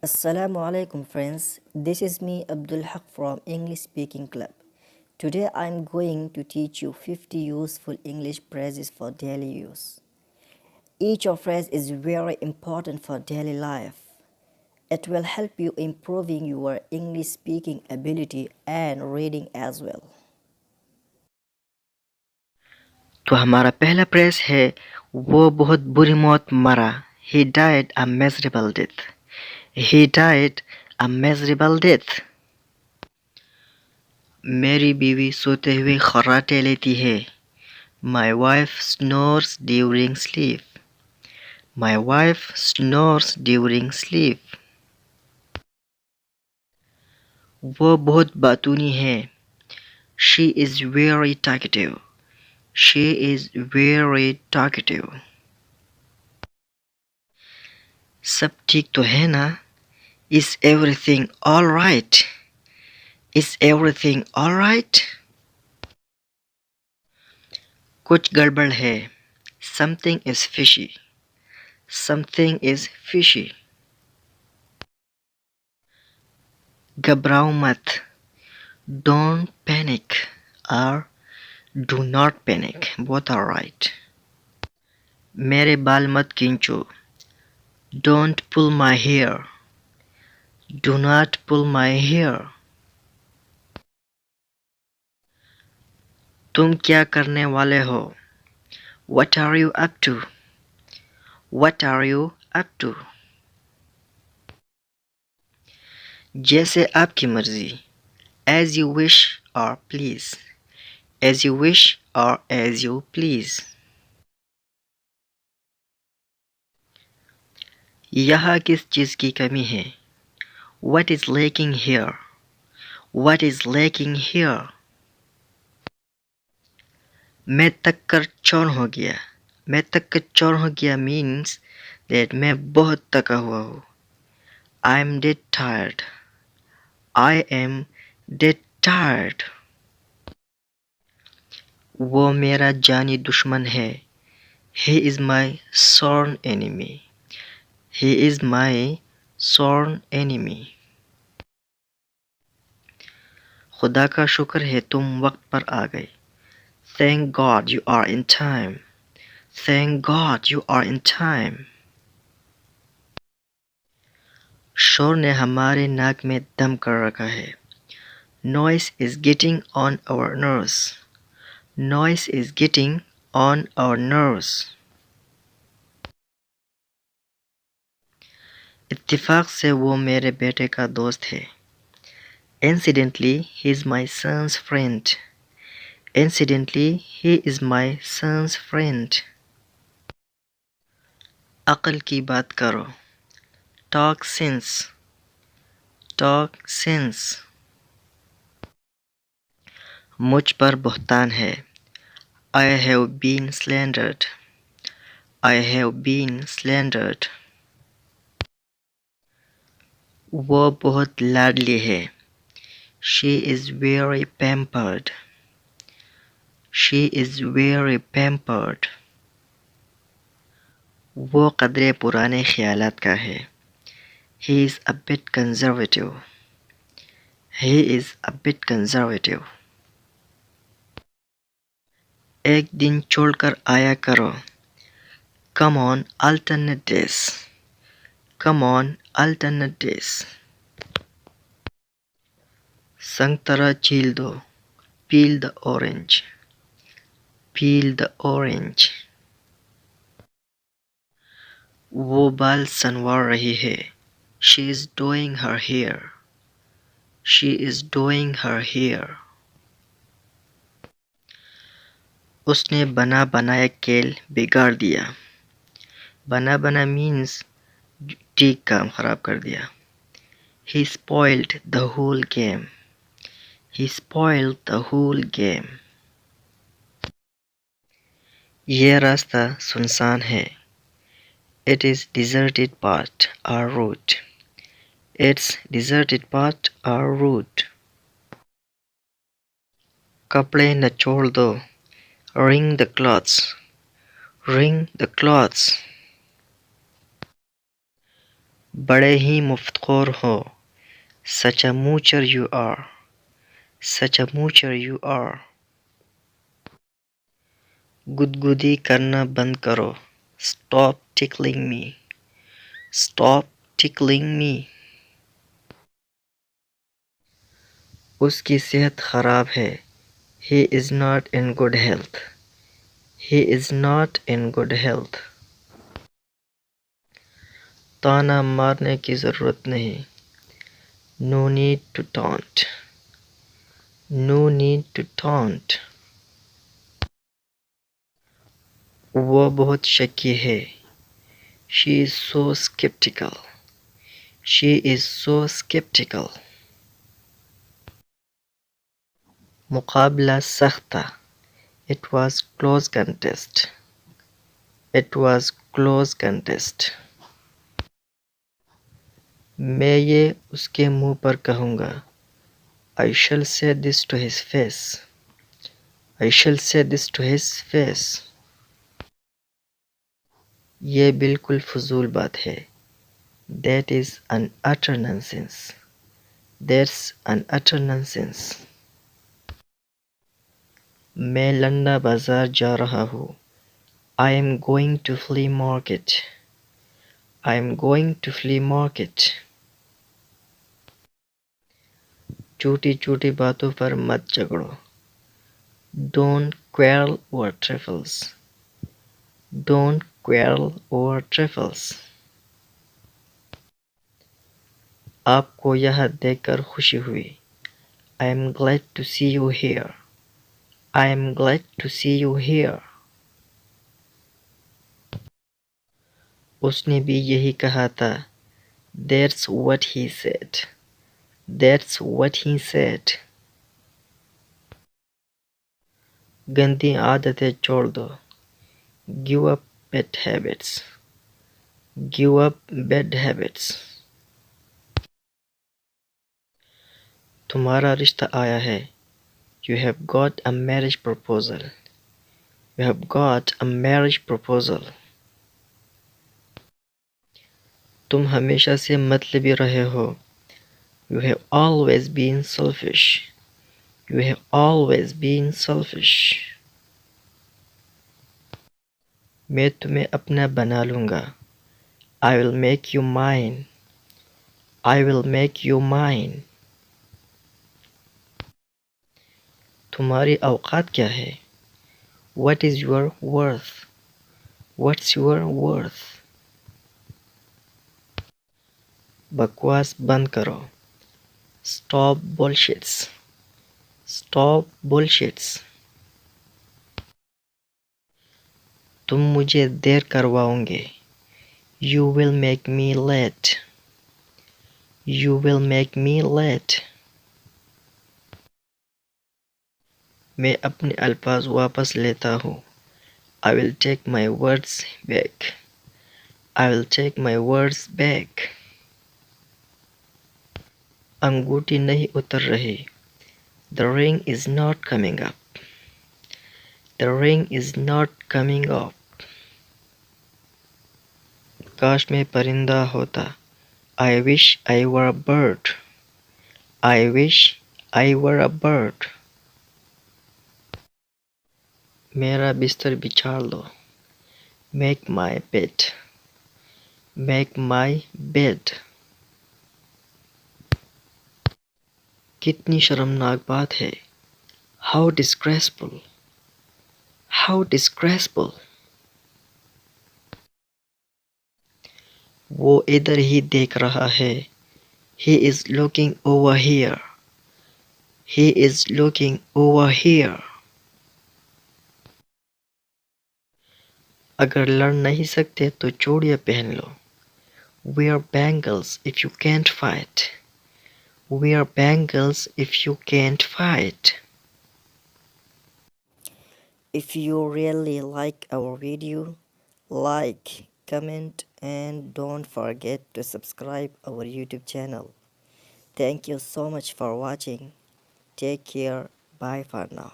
Assalamu alaikum friends, this is me Abdul Haq from English Speaking Club. Today I am going to teach you 50 useful English phrases for daily use. Each of phrase is very important for daily life. It will help you improving your English speaking ability and reading as well. तो हमारा पहला press है वो बहुत बुरी मौत मरा. He died a miserable death. He died a miserable death. मेरी बीवी सोते हुए खर्राटे लेती है. My wife snores during sleep. My wife snores during sleep. वो बहुत बातूनी है. She is very talkative. She is very talkative. सब ठीक तो है ना? Is everything all right? Is everything all right? कुछ गड़बड़ है. Something is fishy. Something is fishy. घबराओ मत. Don't panic or do not panic. Both are right. मेरे बाल मत खींचो. Don't pull my hair. Do not pull my hair. तुम क्या करने वाले हो? What are you up to? What are you up to? जैसे आपकी मर्जी. As you wish or please. As you wish or as you please. यहाँ किस चीज़ की कमी है? What is lacking here? What is lacking here? मैं तक कर चौर हो गया. मैं तक कर चौर हो गया means that मैं बहुत थका हुआ हूँ. I am dead tired. I am dead tired. वो मेरा जानी दुश्मन है. He is my sworn enemy. He is my sworn enemy. खुदा का शुक्र है तुम वक्त पर आ गए. Thank God you are in time. Thank God you are in time. शोर ने हमारे नाक में दम कर रखा है. Noise is getting on our nerves. Noise is getting on our nerves. इत्तेफाक से वो मेरे बेटे का दोस्त है. Incidentally, he is my son's friend. Incidentally, he is my son's friend. अक्ल की बात करो. Talk sense. Talk sense. मुझ पर बुहतान है. I have been slandered. I have been slandered. वो बहुत लाडली है. She is very pampered. She is very pampered. वो कदरे पुराने ख्यालात का है. He is a bit conservative. He is a bit conservative. एक दिन छोड़कर आया करो. Come on alternate days. Come on alternate days. संतरा छील दो. Peel the orange. Peel the orange. वो बाल संवार रही है. She is doing her hair. She is doing her hair. उसने बना बनाया खेल बिगाड़ दिया. बना बना means ठीक काम खराब कर दिया. He spoiled the whole game. He spoiled the whole game. ये रास्ता सुनसान है. It is deserted part or road. It's deserted part or road. कपड़े निचोड़ दो. Wring the clothes. Wring the clothes. बड़े ही मुफ्तखोर हो। Such a moocher you are. Such a moocher you are. गुदगुदी करना बंद करो। Stop tickling me. Stop tickling me. उसकी सेहत खराब है। He is not in good health. He is not in good health. ताना मारने की ज़रूरत नहीं। No need to taunt. No need to taunt. वो बहुत शकी है। She is so skeptical. She is so skeptical. मुकाबला सख्त था। It was close contest. It was close contest. मैं ये उसके मुंह पर कहूँगा। I shall say this to his face. I shall say this to his face. ये बिल्कुल फजूल बात है। That is an utter nonsense. That's an utter nonsense. मैं लंडा बाजार जा रहा हूँ। I am going to flea market. I am going to flea market. छोटी छोटी बातों पर मत झगड़ो। Don't quarrel over trifles. Don't quarrel over trifles. आपको यहाँ देखकर खुशी हुई। I am glad to see you here. I am glad to see you here. उसने भी यही कहा था। That's what he said. That's what he said. गंदी आदतें छोड़ दो। Give up bad habits. Give up bad habits. तुम्हारा रिश्ता आया है। You have got a marriage proposal. You have got a marriage proposal. तुम हमेशा से मतलबी रहे हो। You have always been selfish. You have always been selfish. मैं तुम्हें अपना बना लूँगा। I will make you mine. I will make you mine. तुम्हारी औकात क्या है? What is your worth? What's your worth? बकवास बंद करो। Stop bullshits. Stop bullshits. तुम मुझे देर करवाओगे। You will make me late. You will make me late. मैं अपने अल्फाज वापस लेता हूँ। I will take my words back. I will take my words back. अंगूठी नहीं उतर रही। The ring is not coming up. The ring is not coming up. काश मैं परिंदा होता। I wish I were a bird. I wish I were a bird. मेरा बिस्तर बिछा लो। Make my bed. Make my bed. कितनी शर्मनाक बात है। How disgraceful. How disgraceful. वो इधर ही देख रहा है। He is looking over here. He is looking over here. अगर लड़ नहीं सकते तो चूड़ियाँ पहन लो। Wear bangles if you can't fight. Wear bangles if you can't fight. If you really like our video, like, comment and don't forget to subscribe our YouTube channel. Thank you so much for watching. Take care. Bye for now.